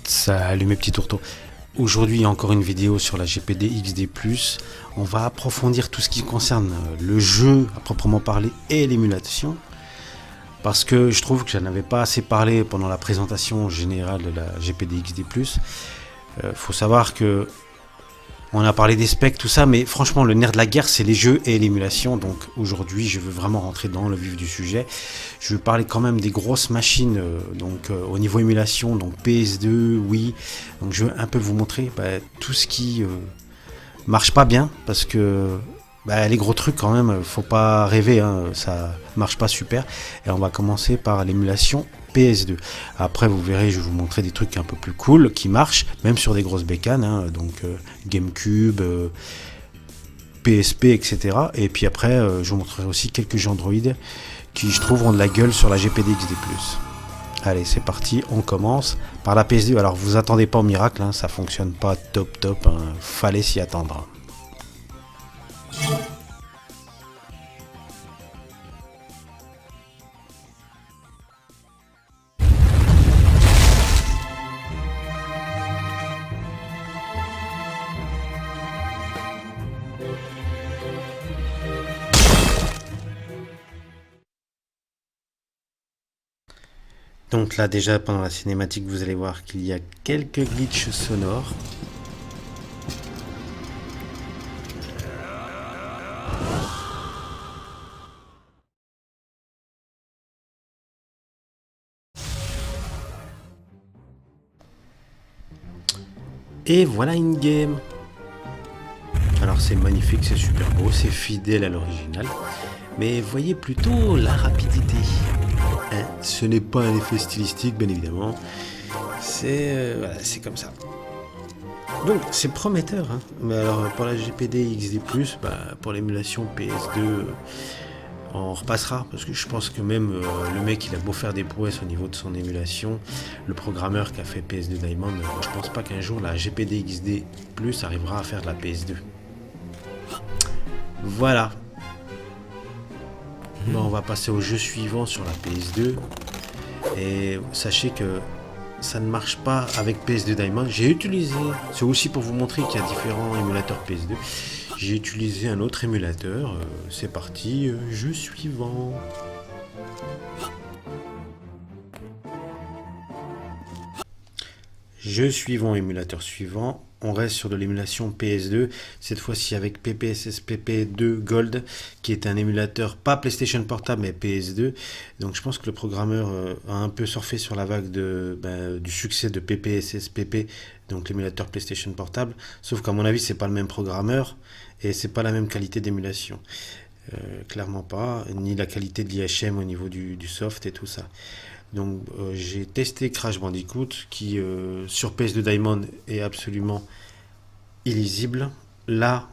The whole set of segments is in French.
Salut mes petits tourteaux. Aujourd'hui encore une vidéo sur la GPD XD+. On va approfondir tout ce qui concerne le jeu à proprement parler et l'émulation. Parce que je trouve que je n'avais pas assez parlé pendant la présentation générale de la GPD XD+. Faut savoir que on a parlé des specs, tout ça, mais franchement le nerf de la guerre c'est les jeux et l'émulation. Donc aujourd'hui je veux vraiment rentrer dans le vif du sujet. Je veux parler quand même des grosses machines au niveau émulation, donc PS2, Wii. Donc je veux un peu vous montrer tout ce qui marche pas bien, parce que les gros trucs quand même, faut pas rêver, hein, ça marche pas super. Et on va commencer par l'émulation PS2. Après vous verrez, je vais vous montrer des trucs un peu plus cool qui marchent, même sur des grosses bécanes, hein, GameCube, PSP, etc. Et puis après, je vous montrerai aussi quelques jeux Android qui, je trouve, ont de la gueule sur la GPD XD+. Allez, c'est parti, on commence par la PS2. Alors vous attendez pas au miracle, hein, ça fonctionne pas top, hein, fallait s'y attendre. Donc là déjà pendant la cinématique vous allez voir qu'il y a quelques glitches sonores. Et voilà une game. Alors c'est magnifique, c'est super beau, c'est fidèle à l'original. Mais voyez plutôt la rapidité. Hein, ce n'est pas un effet stylistique, bien évidemment. C'est comme ça. Donc c'est prometteur. Hein. Mais alors pour la GPD XD+, pour l'émulation PS2, on repassera. Parce que je pense que même le mec, il a beau faire des prouesses au niveau de son émulation. Le programmeur qui a fait PS2 Diamond, je pense pas qu'un jour la GPD XD+ arrivera à faire de la PS2. Voilà. Bon, on va passer au jeu suivant sur la PS2. Et sachez que ça ne marche pas avec PS2 Diamond. J'ai utilisé, c'est aussi pour vous montrer qu'il y a différents émulateurs PS2. J'ai utilisé un autre émulateur. C'est parti, jeu suivant. Jeu suivant, émulateur suivant. On reste sur de l'émulation PS2, cette fois-ci avec PPSSPP2 Gold, qui est un émulateur pas PlayStation Portable mais PS2. Donc je pense que le programmeur a un peu surfé sur la vague du succès de PPSSPP, donc l'émulateur PlayStation Portable. Sauf qu'à mon avis c'est pas le même programmeur et c'est pas la même qualité d'émulation. Clairement pas, ni la qualité de l'IHM au niveau du soft et tout ça. Donc j'ai testé Crash Bandicoot qui sur PS2 Diamond est absolument illisible. Là,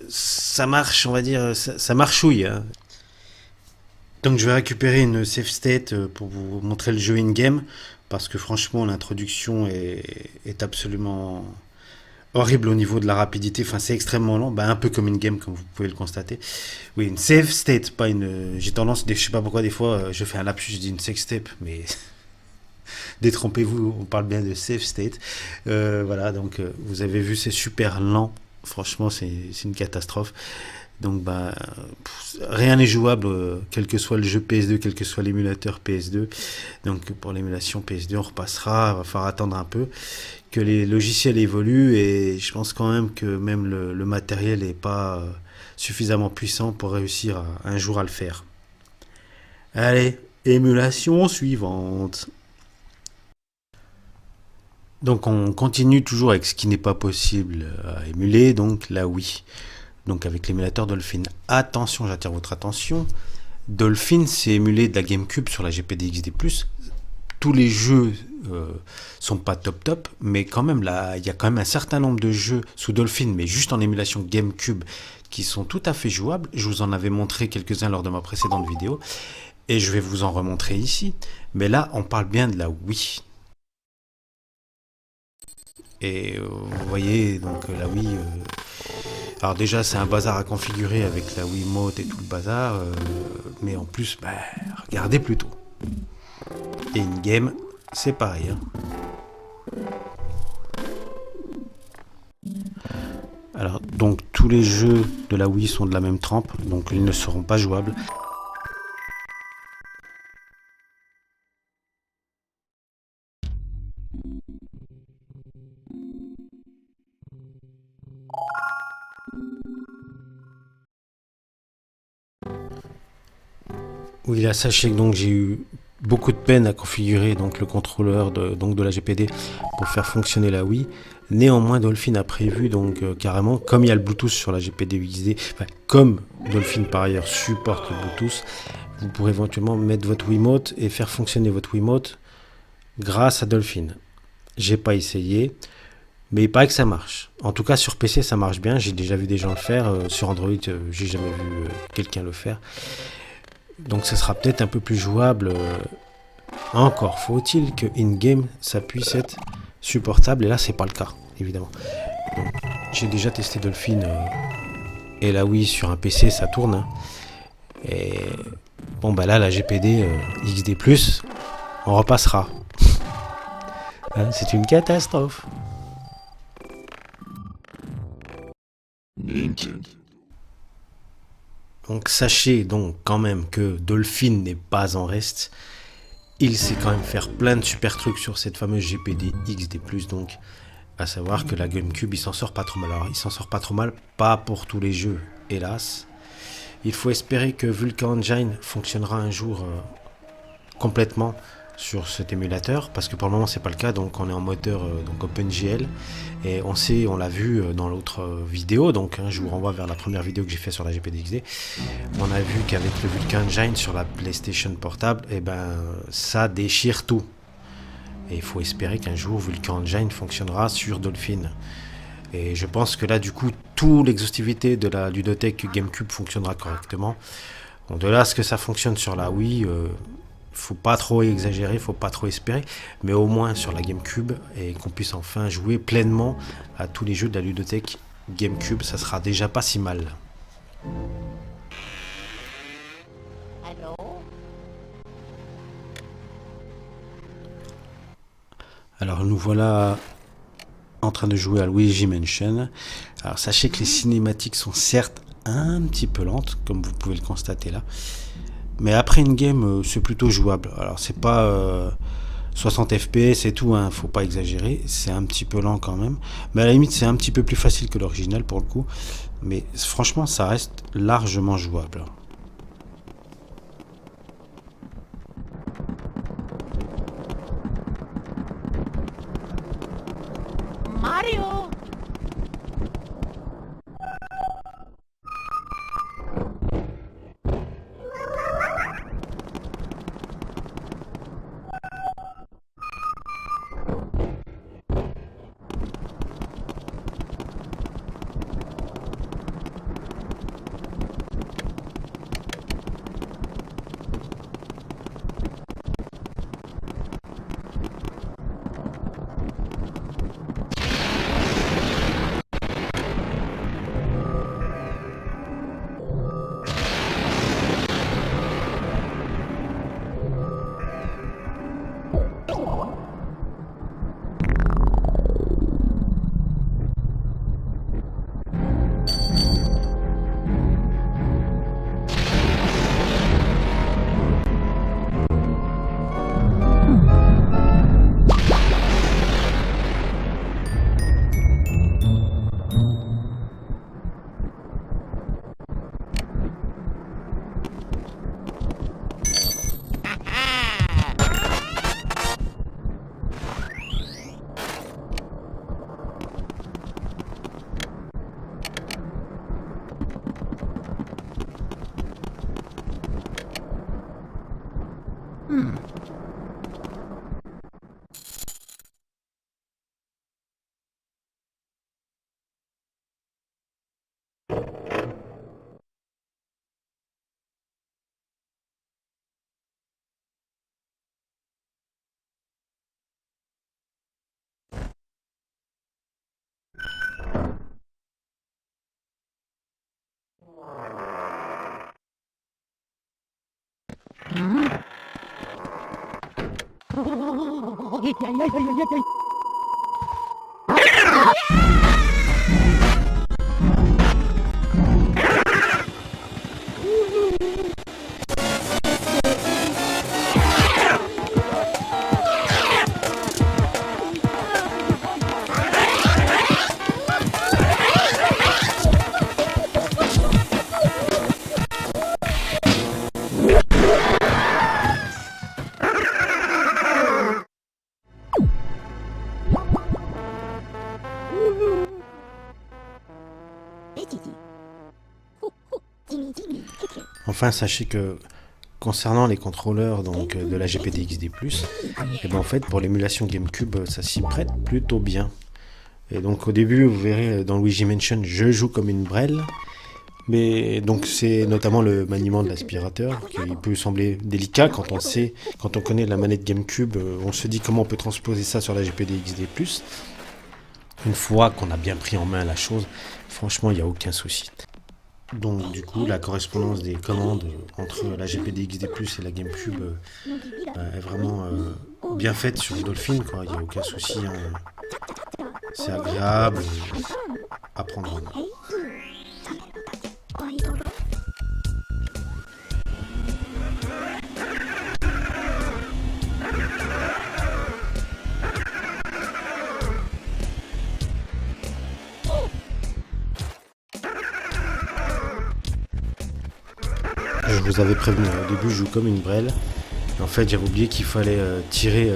ça marche, on va dire, ça marchouille. Hein. Donc je vais récupérer une save state pour vous montrer le jeu in-game, parce que franchement l'introduction est absolument horrible au niveau de la rapidité, enfin c'est extrêmement lent, un peu comme une game comme vous pouvez le constater. Oui, une save state, pas une... J'ai tendance, je sais pas pourquoi des fois je fais un lapsus, je dis une save state, mais détrompez-vous, on parle bien de save state. Voilà, donc vous avez vu, c'est super lent, franchement c'est une catastrophe. Donc rien n'est jouable, quel que soit le jeu PS2, quel que soit l'émulateur PS2. Donc pour l'émulation PS2 on repassera, va falloir attendre un peu que les logiciels évoluent, et je pense quand même que même le matériel n'est pas suffisamment puissant pour réussir un jour à le faire. Allez, émulation suivante. Donc on continue toujours avec ce qui n'est pas possible à émuler, donc la Wii. Donc avec l'émulateur Dolphin. Attention, j'attire votre attention. Dolphin, c'est émulé de la GameCube sur la GPD XD+. Tous les jeux sont pas top, mais quand même là, il y a quand même un certain nombre de jeux sous Dolphin, mais juste en émulation GameCube, qui sont tout à fait jouables. Je vous en avais montré quelques-uns lors de ma précédente vidéo et je vais vous en remontrer ici. Mais là, on parle bien de la Wii. Et vous voyez, donc la Wii... alors déjà, c'est un bazar à configurer avec la Wiimote et tout le bazar. Mais en plus, bah, regardez plutôt. Et in-game, c'est pareil. Hein. Alors, donc tous les jeux de la Wii sont de la même trempe, donc ils ne seront pas jouables. Oui, là, sachez que donc j'ai eu beaucoup de peine à configurer donc le contrôleur de la GPD pour faire fonctionner la Wii. Néanmoins, Dolphin a prévu donc carrément, comme il y a le Bluetooth sur la GPD XD, enfin, comme Dolphin par ailleurs supporte le Bluetooth, vous pourrez éventuellement mettre votre Wiimote et faire fonctionner votre Wiimote grâce à Dolphin. J'ai pas essayé, mais il paraît que ça marche. En tout cas, sur PC, ça marche bien. J'ai déjà vu des gens le faire. Sur Android, j'ai jamais vu quelqu'un le faire. Donc, ce sera peut-être un peu plus jouable. Encore faut-il que in-game, ça puisse être supportable. Et là, c'est pas le cas, évidemment. J'ai déjà testé Dolphin et la Wii sur un PC, ça tourne. Hein. Et bon, bah là, la GPD XD+, on repassera. Hein, c'est une catastrophe. Donc sachez donc quand même que Dolphin n'est pas en reste. Il sait quand même faire plein de super trucs sur cette fameuse GPD XD+, donc à savoir que la GameCube il s'en sort pas trop mal. Alors il s'en sort pas trop mal, pas pour tous les jeux, hélas. Il faut espérer que Vulkan Engine fonctionnera un jour complètement sur cet émulateur, parce que pour le moment c'est pas le cas, donc on est en moteur donc OpenGL, et on l'a vu dans l'autre vidéo, donc je vous renvoie vers la première vidéo que j'ai fait sur la GPD XD. On a vu qu'avec le Vulkan Engine sur la PlayStation portable, et ben ça déchire tout, et il faut espérer qu'un jour Vulkan Engine fonctionnera sur Dolphin. Et je pense que là du coup toute l'exhaustivité de la ludothèque GameCube fonctionnera correctement. Bon, de là à ce que ça fonctionne sur la Wii, faut pas trop exagérer, faut pas trop espérer, mais au moins sur la GameCube, et qu'on puisse enfin jouer pleinement à tous les jeux de la ludothèque GameCube, ça sera déjà pas si mal. Allô ? Alors nous voilà en train de jouer à Luigi Mansion. Alors sachez que les cinématiques sont certes un petit peu lentes, comme vous pouvez le constater là. Mais après une game, c'est plutôt jouable. Alors c'est pas 60 FPS et tout, hein, faut pas exagérer. C'est un petit peu lent quand même. Mais à la limite, c'est un petit peu plus facile que l'original pour le coup. Mais franchement, ça reste largement jouable. Mario! Enfin, sachez que concernant les contrôleurs donc, de la GPD XD+, et ben en fait pour l'émulation GameCube, ça s'y prête plutôt bien. Et donc au début, vous verrez dans Luigi Mansion, je joue comme une brelle. Mais donc c'est notamment le maniement de l'aspirateur qui peut sembler délicat quand on connaît la manette GameCube, on se dit comment on peut transposer ça sur la GPD XD+. Une fois qu'on a bien pris en main la chose, franchement il n'y a aucun souci. Donc du coup la correspondance des commandes entre la GPD XD+, et la GameCube est vraiment bien faite sur Dolphin, quoi. Il n'y a aucun souci, hein. C'est agréable à prendre en main. Je vous avais prévenu, au début je joue comme une brelle. En fait j'avais oublié qu'il fallait tirer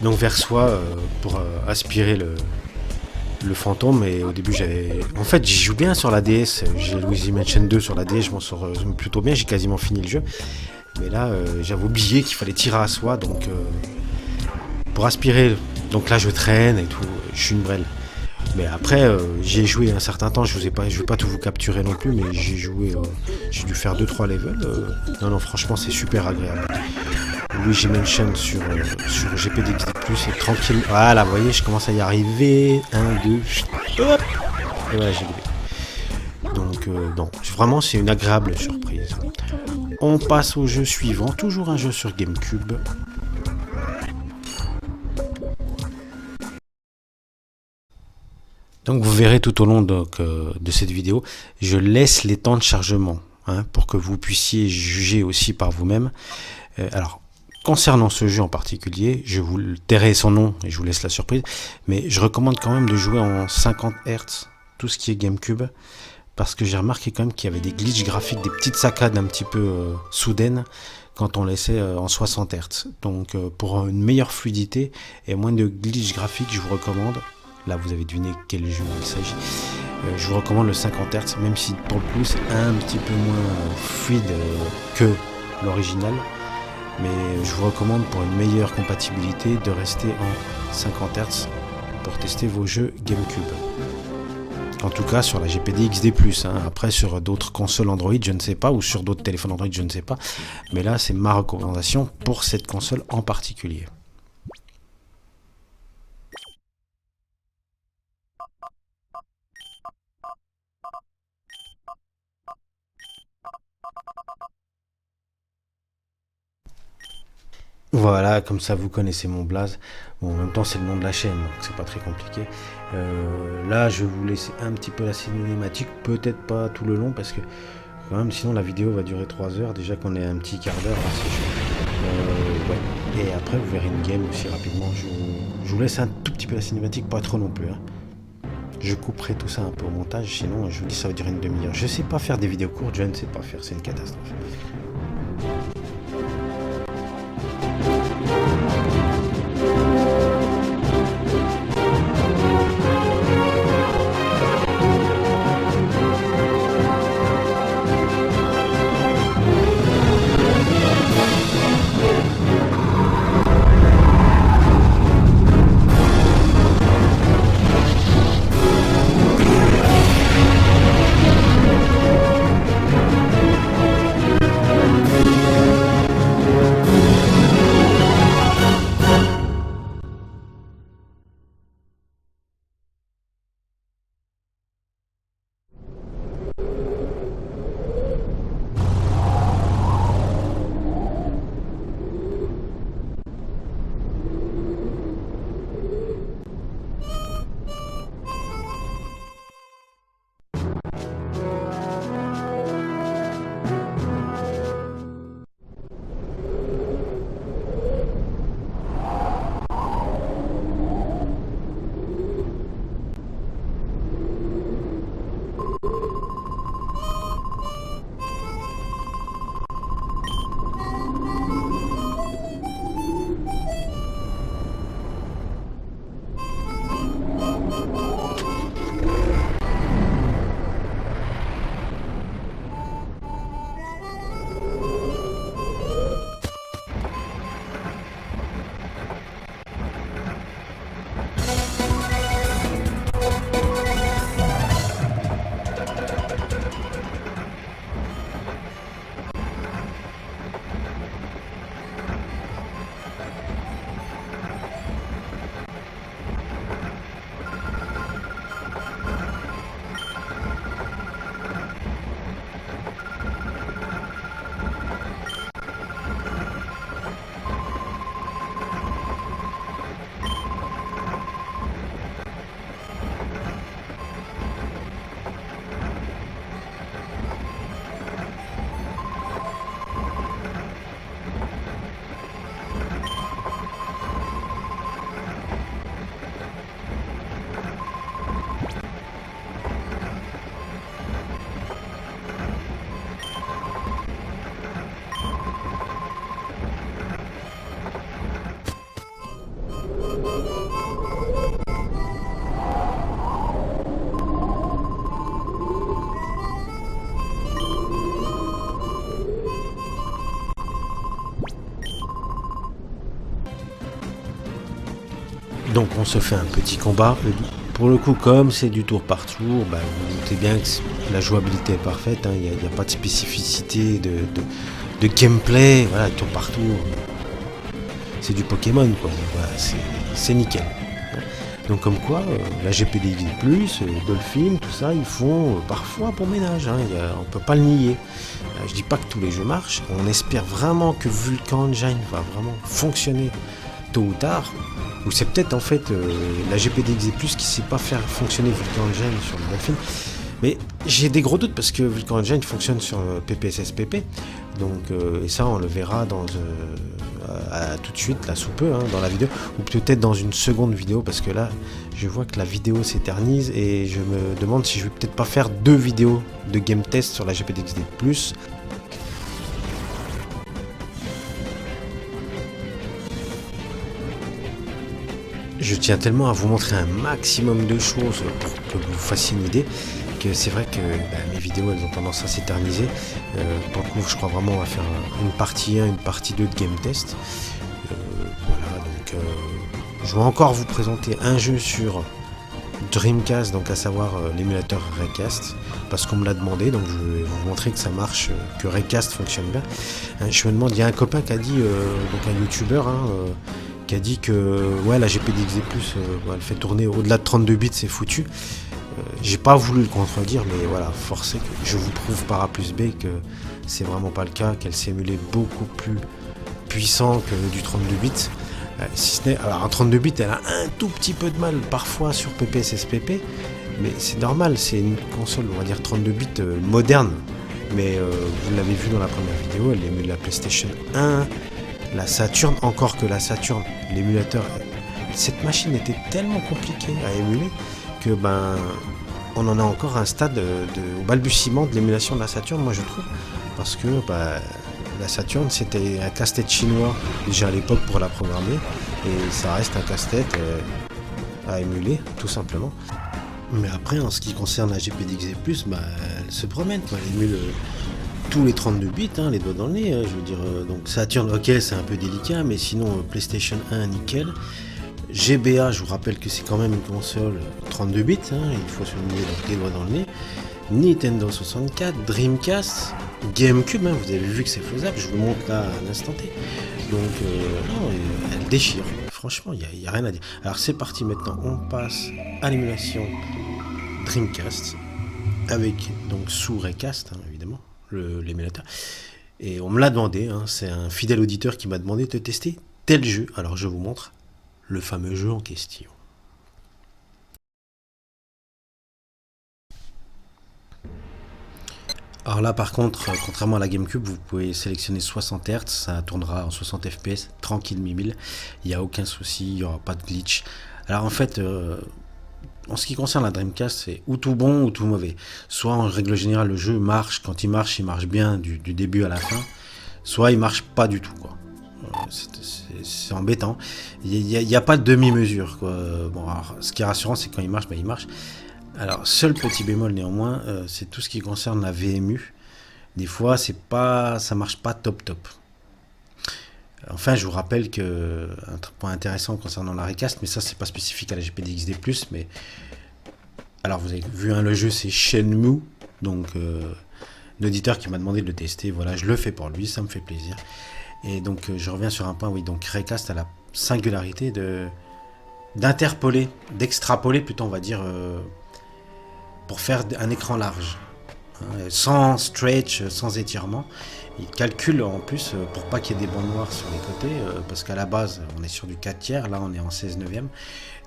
donc vers soi pour aspirer le fantôme. Et au début en fait j'y joue bien sur la DS. J'ai Luigi Mansion 2 sur la DS, je m'en sors plutôt bien, j'ai quasiment fini le jeu. Mais là j'avais oublié qu'il fallait tirer à soi, donc pour aspirer. Donc là je traîne et tout, je suis une brelle. Mais après, j'y ai joué un certain temps, je vais pas tout vous capturer non plus, mais j'ai joué, j'ai dû faire 2-3 levels. Non, franchement, c'est super agréable. Luigi Mansion sur GPD XD+, c'est tranquille. Voilà, vous voyez, je commence à y arriver. 1, 2, hop. Et voilà, j'ai gagné. Donc, non, vraiment, c'est une agréable surprise. On passe au jeu suivant, toujours un jeu sur GameCube. Donc vous verrez tout au long de cette vidéo, je laisse les temps de chargement, hein, pour que vous puissiez juger aussi par vous-même. Alors, concernant ce jeu en particulier, je vous tairai son nom et je vous laisse la surprise, mais je recommande quand même de jouer en 50 Hz, tout ce qui est GameCube, parce que j'ai remarqué quand même qu'il y avait des glitches graphiques, des petites saccades un petit peu soudaines, quand on laissait en 60 Hz. Donc pour une meilleure fluidité et moins de glitches graphiques, je vous recommande. Là, vous avez deviné quel jeu il s'agit. Je vous recommande le 50 Hz, même si pour le coup, c'est un petit peu moins fluide que l'original. Mais je vous recommande pour une meilleure compatibilité de rester en 50 Hz pour tester vos jeux GameCube. En tout cas, sur la GPD XD+. Hein. Après, sur d'autres consoles Android, je ne sais pas, ou sur d'autres téléphones Android, je ne sais pas. Mais là, c'est ma recommandation pour cette console en particulier. Voilà, comme ça vous connaissez mon blaze. Bon, en même temps c'est le nom de la chaîne, donc c'est pas très compliqué. Là je vais vous laisser un petit peu la cinématique, peut-être pas tout le long parce que quand même sinon la vidéo va durer 3 heures, déjà qu'on est un petit quart d'heure, hein, c'est chaud. Ouais. Et après vous verrez une game aussi rapidement. Je vous laisse un tout petit peu la cinématique, pas trop non plus. Hein. Je couperai tout ça un peu au montage, sinon je vous dis ça va durer une demi-heure. Je sais pas faire des vidéos courtes, je ne sais pas faire, c'est une catastrophe. Donc on se fait un petit combat. Pour le coup, comme c'est du tour par tour, bah, vous vous doutez bien que la jouabilité est parfaite. Il n'y a pas de spécificité de gameplay. Voilà, tour par tour. C'est du Pokémon, quoi. Voilà, c'est nickel. Donc comme quoi, la GPD X+, Dolphin, tout ça, ils font parfois bon ménage. On peut pas le nier. Je dis pas que tous les jeux marchent. On espère vraiment que Vulkan Engine va vraiment fonctionner tôt ou tard. Ou c'est peut-être en fait la GPD X+, qui sait pas faire fonctionner Vulkan Engine sur le Dolphin. Mais j'ai des gros doutes parce que Vulkan Engine fonctionne sur PPSSPP. Donc, et ça, on le verra tout de suite, là, sous peu, dans la vidéo. Ou peut-être dans une seconde vidéo, parce que là, je vois que la vidéo s'éternise et je me demande si je vais peut-être pas faire 2 vidéos de game test sur la GPD XD+. Je tiens tellement à vous montrer un maximum de choses pour que vous fassiez une idée, que c'est vrai que mes vidéos elles ont tendance à s'éterniser. Pour le coup, je crois vraiment on va faire une partie 1, une partie 2 de game test. Voilà, donc je vais encore vous présenter un jeu sur Dreamcast, donc à savoir l'émulateur Raycast, parce qu'on me l'a demandé, donc je vais vous montrer que ça marche, que Raycast fonctionne bien. Je me demande, il y a un copain qui a dit, donc un youtubeur, qui a dit que ouais, la GPD XD+, elle fait tourner au-delà de 32 bits, c'est foutu. J'ai pas voulu le contredire, mais voilà, forcé que je vous prouve par A plus B que c'est vraiment pas le cas, qu'elle s'émulait beaucoup plus puissant que du 32 bits. Si ce n'est, alors en 32 bits, elle a un tout petit peu de mal parfois sur PPSSPP, mais c'est normal, c'est une console, on va dire 32 bits moderne. Mais vous l'avez vu dans la première vidéo, elle émule la PlayStation 1, la Saturn, encore que la Saturn, l'émulateur, cette machine était tellement compliquée à émuler que on en a encore un stade au balbutiement de l'émulation de la Saturn, moi je trouve, parce que la Saturn c'était un casse-tête chinois déjà à l'époque pour la programmer, et ça reste un casse-tête à émuler tout simplement. Mais après, en ce qui concerne la GPD XD+, elle se promène, quoi. Elle émule tous les 32 bits, les doigts dans le nez, je veux dire. Donc Saturn, ok, c'est un peu délicat, mais sinon PlayStation 1, nickel. GBA, je vous rappelle que c'est quand même une console 32 bits, il faut se mettre les doigts dans le nez. Nintendo 64, Dreamcast, GameCube, vous avez vu que c'est faisable, je vous montre là à l'instant T. Donc, non, elle déchire, franchement, il n'y a rien à dire. Alors c'est parti maintenant, on passe à l'émulation Dreamcast, avec donc sous Raycast, évidemment, l'émulateur. Et on me l'a demandé, c'est un fidèle auditeur qui m'a demandé de tester tel jeu. Alors je vous montre le fameux jeu en question. Alors là par contre, contrairement à la GameCube, vous pouvez sélectionner 60 Hz, ça tournera en 60 fps, tranquille mimile, il n'y a aucun souci, il n'y aura pas de glitch. Alors en fait, en ce qui concerne la Dreamcast, c'est ou tout bon ou tout mauvais. Soit en règle générale le jeu marche, quand il marche bien du début à la fin, soit il marche pas du tout, quoi. C'est embêtant. Il n'y a pas de demi-mesure, quoi. Bon, alors, ce qui est rassurant, c'est quand il marche, il marche. Alors, seul petit bémol néanmoins, c'est tout ce qui concerne la VMU. Des fois, ça marche pas top. Enfin, je vous rappelle que un point intéressant concernant la Raycast, mais ça, c'est pas spécifique à la GPD XD+, mais alors vous avez vu, le jeu, c'est Shenmue, donc l'auditeur qui m'a demandé de le tester. Voilà, je le fais pour lui, ça me fait plaisir. Et donc je reviens sur un point, oui, donc Raycast a la singularité d'interpoler, d'extrapoler plutôt, on va dire, pour faire un écran large, sans stretch, sans étirement. Il calcule en plus pour pas qu'il y ait des bancs noirs sur les côtés, parce qu'à la base on est sur du 4/3, là on est en 16 neuvième,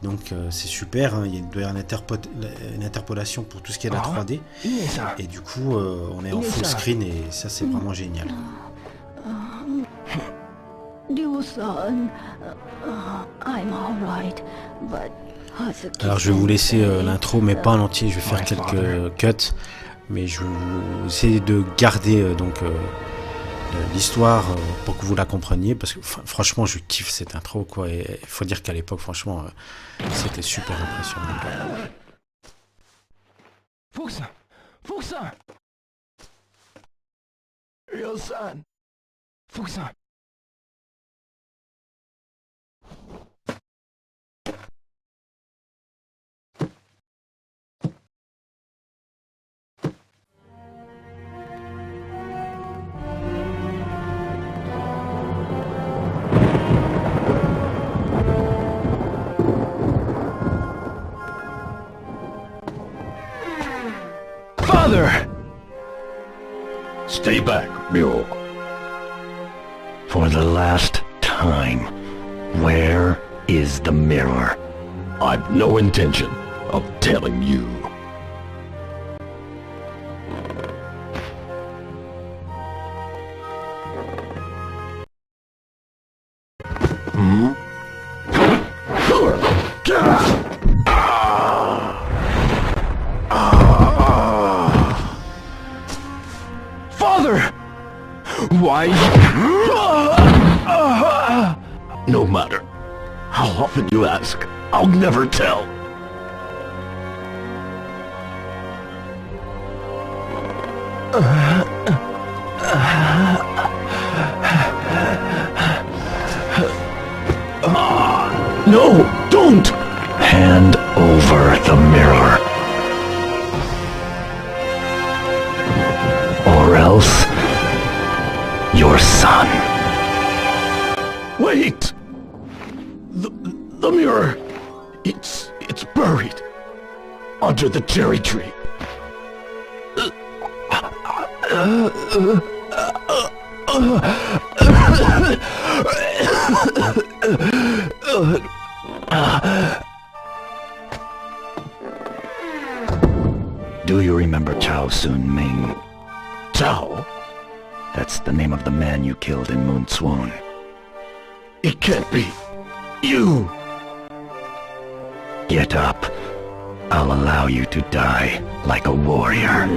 donc c'est super, il doit y avoir une interpolation pour tout ce qui est de la 3D, et du coup on est en full screen, et ça c'est vraiment génial. Alors je vais vous laisser l'intro, mais pas en entier, je vais faire quelques cuts, mais je vais essayer de garder l'histoire pour que vous la compreniez, parce que franchement je kiffe cette intro, quoi, et il faut dire qu'à l'époque franchement c'était super impressionnant. Fukusan, Ryo-san, Fukusan. Stay back, mule. For the last time, where is the mirror? I've no intention of telling you. Father! Why? No matter how often you ask, I'll never tell. No, don't! Hand over the mirror. Or else, your son. Wait! The mirror, it's buried under the cherry tree. Do you remember Chao Sun Ming? Chao? That's the name of the man you killed in Moon Swan. It can't be. You! Get up. I'll allow you to die like a warrior.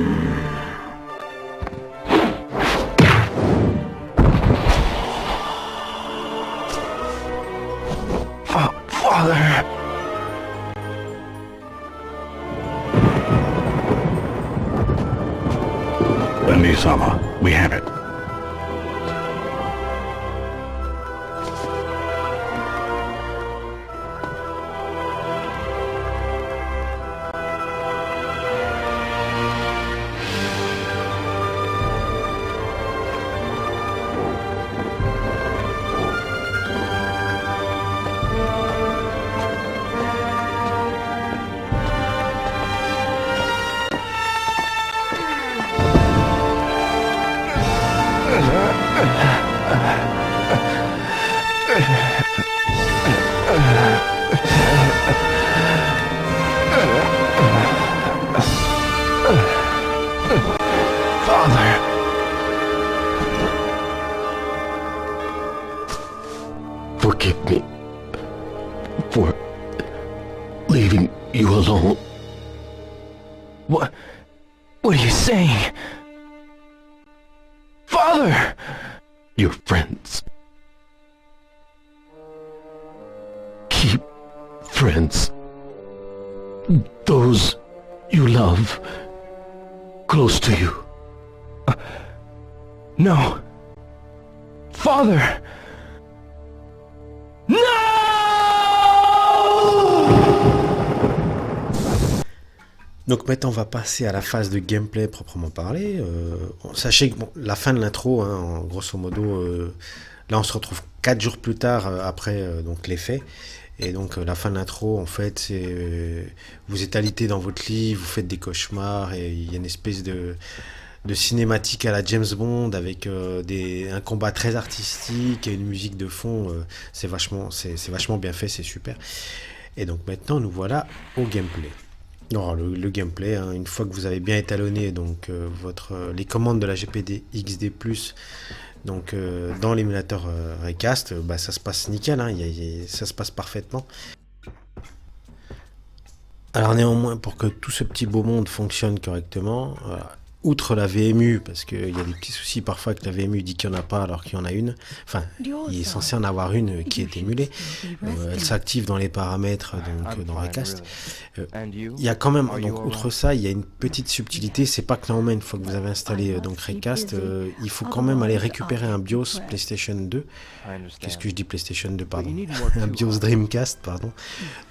Father! Wendy-sama, we have it. Father! Forgive me for leaving you alone. What are you saying? Father! Your friends. Keep friends. Those you love close to you. No. Father! No! Donc maintenant on va passer à la phase de gameplay proprement parlé. Sachez que bon, la fin de l'intro, hein, grosso modo, là on se retrouve 4 jours plus tard après donc les faits. Et donc la fin de l'intro en fait c'est vous êtes alité dans votre lit, vous faites des cauchemars et il y a une espèce de cinématique à la James Bond avec un combat très artistique et une musique de fond. C'est vachement bien fait, c'est super. Et donc maintenant nous voilà au gameplay. Alors, le gameplay, hein, une fois que vous avez bien étalonné donc, les commandes de la GPD XD+, donc, dans l'émulateur Recast, bah, ça se passe nickel, hein, ça se passe parfaitement. Alors néanmoins, pour que tout ce petit beau monde fonctionne correctement, voilà, outre la VMU, parce qu'il y a des petits soucis parfois que la VMU dit qu'il n'y en a pas alors qu'il y en a une, enfin il est censé en avoir une qui est émulée, elle s'active dans les paramètres donc, dans Recast. Il y a quand même, donc outre ça, il y a une petite subtilité, c'est pas que normalement une fois que vous avez installé donc Recast, il faut quand même aller récupérer un BIOS PlayStation 2, qu'est-ce que je dis PlayStation 2, pardon, un BIOS Dreamcast, pardon,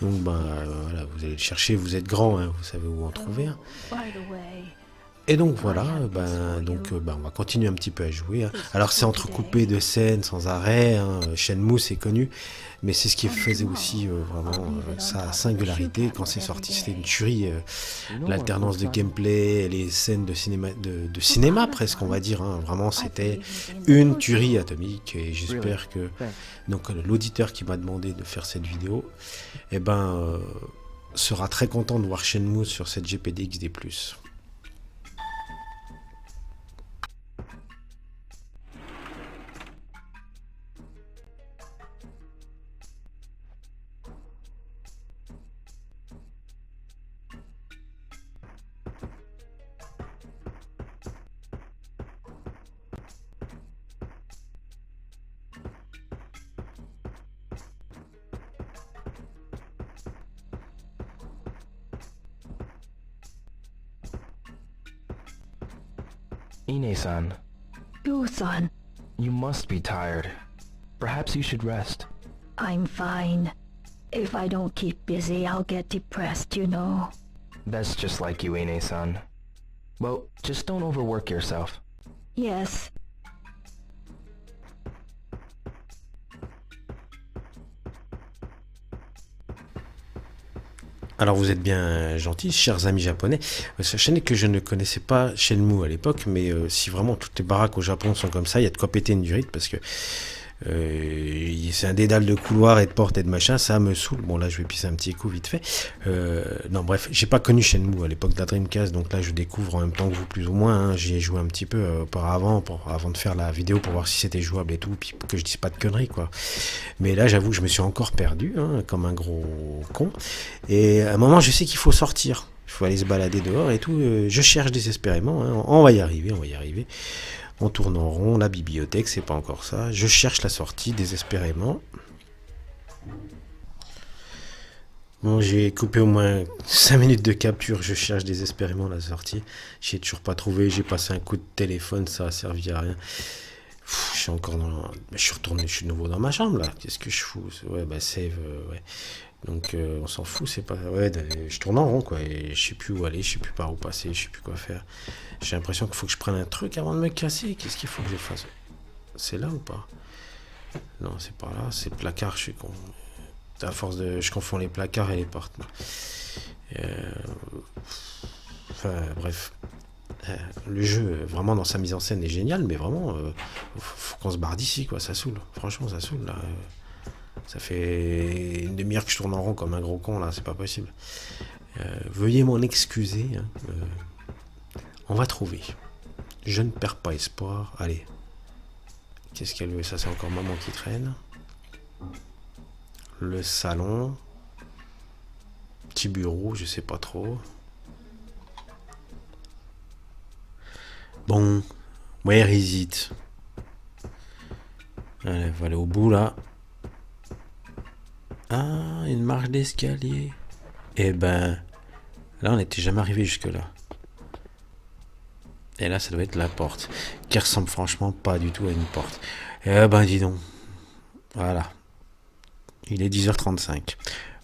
donc ben voilà, vous allez le chercher, vous êtes grand, hein, vous savez où en trouver. Et donc voilà, on va continuer un petit peu à jouer, hein. Alors c'est entrecoupé de scènes sans arrêt, hein. Shenmue c'est connu, mais c'est ce qui faisait aussi vraiment sa singularité quand c'est sorti. C'était une tuerie, l'alternance de gameplay, les scènes de cinéma presque on va dire, hein. Vraiment c'était une tuerie atomique et j'espère que donc l'auditeur qui m'a demandé de faire cette vidéo, sera très content de voir Shenmue sur cette GPD XD+. Ine-san, Gu-san, you must be tired. Perhaps you should rest. I'm fine. If I don't keep busy, I'll get depressed, you know. That's just like you, Ine-san. Well, just don't overwork yourself. Yes. Alors vous êtes bien gentils, chers amis japonais. Sachez que je ne connaissais pas Shenmue à l'époque, mais si vraiment toutes les baraques au Japon sont comme ça, il y a de quoi péter une durite parce que c'est un dédale de couloirs et de portes et de machin, ça me saoule. Bon là je vais pisser un petit coup vite fait. Non bref, j'ai pas connu Shenmue à l'époque de la Dreamcast, donc là je découvre en même temps que vous plus ou moins, hein. J'y ai joué un petit peu auparavant avant de faire la vidéo pour voir si c'était jouable et tout, puis que je dise pas de conneries quoi. Mais là j'avoue que je me suis encore perdu, hein, comme un gros con. Et à un moment je sais qu'il faut sortir, il faut aller se balader dehors et tout. Je cherche désespérément, hein. On va y arriver, on va y arriver. On tourne en rond, la bibliothèque, c'est pas encore ça. Je cherche la sortie désespérément. Bon, j'ai coupé au moins 5 minutes de capture, je cherche désespérément la sortie. J'ai toujours pas trouvé, j'ai passé un coup de téléphone, ça a servi à rien. Je suis encore dans... Je suis retourné, je suis de nouveau dans ma chambre là. Qu'est-ce que je fous? Ouais, bah save, ouais. Donc on s'en fout, c'est pas... Ouais, je tourne en rond quoi, et je sais plus où aller, je sais plus par où passer, je sais plus quoi faire. J'ai l'impression qu'il faut que je prenne un truc avant de me casser. Qu'est-ce qu'il faut que je fasse? C'est là ou pas? Non, c'est pas là, c'est le placard, je suis con. À force de... Je confonds les placards et les portes. Enfin, bref. Le jeu, vraiment, dans sa mise en scène, est génial, mais vraiment, faut qu'on se barre d'ici, quoi. Ça saoule. Franchement, ça saoule, là. Ça fait une demi-heure que je tourne en rond comme un gros con, là. C'est pas possible. Veuillez m'en excuser. Hein. On va trouver. Je ne perds pas espoir. Allez. Qu'est-ce qu'elle veut? Ça, c'est encore maman qui traîne. Le salon. Petit bureau, je sais pas trop. Bon. Where is it? Allez, on va aller au bout, là. Ah, une marche d'escalier. Eh ben, là, on n'était jamais arrivé jusque-là. Et là, ça doit être la porte, qui ressemble franchement pas du tout à une porte. Eh ben, dis donc. Voilà. Il est 10h35.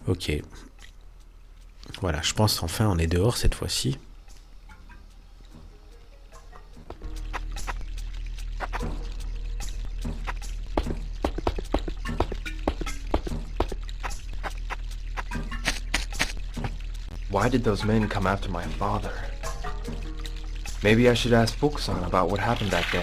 Ok. Voilà, je pense enfin on est dehors cette fois-ci. Why did those men come after my father? Maybe I should ask Fukusan about what happened that day.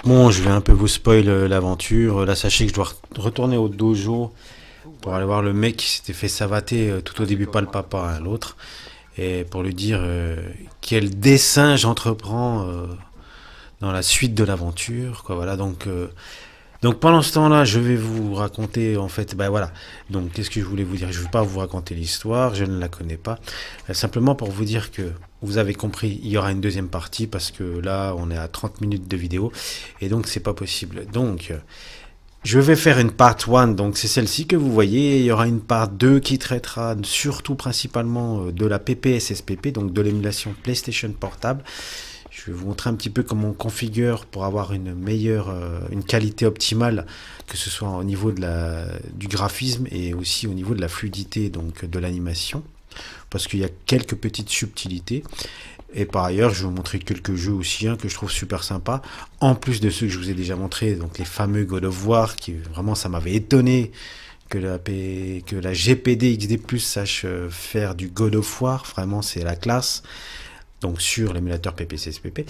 Bon, je vais un peu vous spoil l'aventure. Là, sachez que je dois retourner au dojo pour aller voir le mec qui s'était fait savater tout au début, pas le papa, hein, l'autre, et pour lui dire quel dessein j'entreprends dans la suite de l'aventure, quoi. Voilà, donc pendant ce temps-là, je vais vous raconter, en fait, ben voilà. Donc, qu'est-ce que je voulais vous dire? Je ne vais pas vous raconter l'histoire, je ne la connais pas. Simplement pour vous dire que vous avez compris, il y aura une deuxième partie parce que là, on est à 30 minutes de vidéo et donc c'est pas possible. Donc, je vais faire une part 1, donc c'est celle-ci que vous voyez. Il y aura une part 2 qui traitera surtout principalement de la PPSSPP, donc de l'émulation PlayStation Portable. Je vais vous montrer un petit peu comment on configure pour avoir une meilleure, une qualité optimale, que ce soit au niveau du graphisme et aussi au niveau de la fluidité, donc de l'animation, parce qu'il y a quelques petites subtilités. Et par ailleurs, je vais vous montrer quelques jeux aussi que je trouve super sympas, en plus de ceux que je vous ai déjà montrés, donc les fameux God of War, qui vraiment ça m'avait étonné que la GPD XD+ sache faire du God of War, vraiment c'est la classe. Donc sur l'émulateur PPSSPP.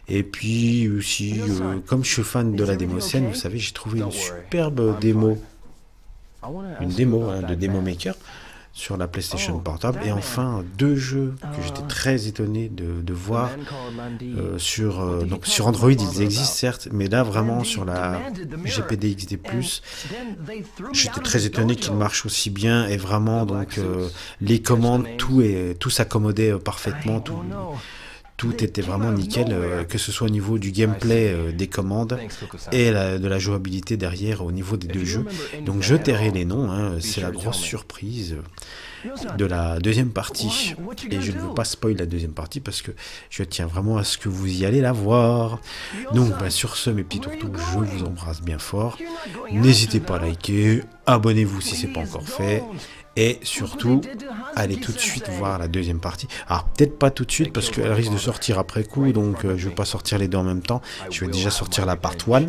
Et puis aussi, comme je suis fan de la démo scène, vous savez, j'ai trouvé une superbe démo, de Demo Maker sur la PlayStation Portable. Et enfin, 2 jeux que j'étais très étonné de voir donc sur Android, ils existent certes, mais là vraiment sur la GPD XD+, j'étais très étonné qu'ils marchent aussi bien et vraiment donc les commandes, tout s'accommodait parfaitement, tout était vraiment nickel, que ce soit au niveau du gameplay des commandes et de la jouabilité derrière au niveau des 2 jeux. Donc je tairai les noms, c'est la grosse surprise de la deuxième partie. Et je ne veux pas spoil la deuxième partie parce que je tiens vraiment à ce que vous y allez la voir. Donc sur ce, mes petits tourtous, je vous embrasse bien fort. N'hésitez pas à liker, abonnez-vous si ce n'est pas encore fait. Et surtout, allez tout de suite voir la deuxième partie. Alors, peut-être pas tout de suite, parce qu'elle risque de sortir après coup, donc je ne vais pas sortir les deux en même temps. Je vais déjà sortir la part 1.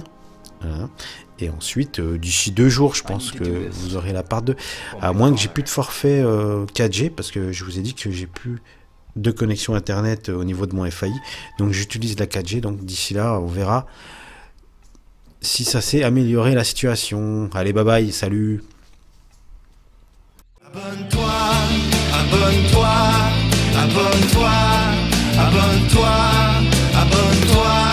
Hein, et ensuite, d'ici 2 jours, je pense que vous aurez la part 2. À moins que j'ai plus de forfait 4G, parce que je vous ai dit que j'ai plus de connexion Internet au niveau de mon FAI. Donc, j'utilise la 4G. Donc, d'ici là, on verra si ça s'est amélioré la situation. Allez, bye bye, salut! Abonne-toi, abonne-toi, abonne-toi, abonne-toi, abonne-toi.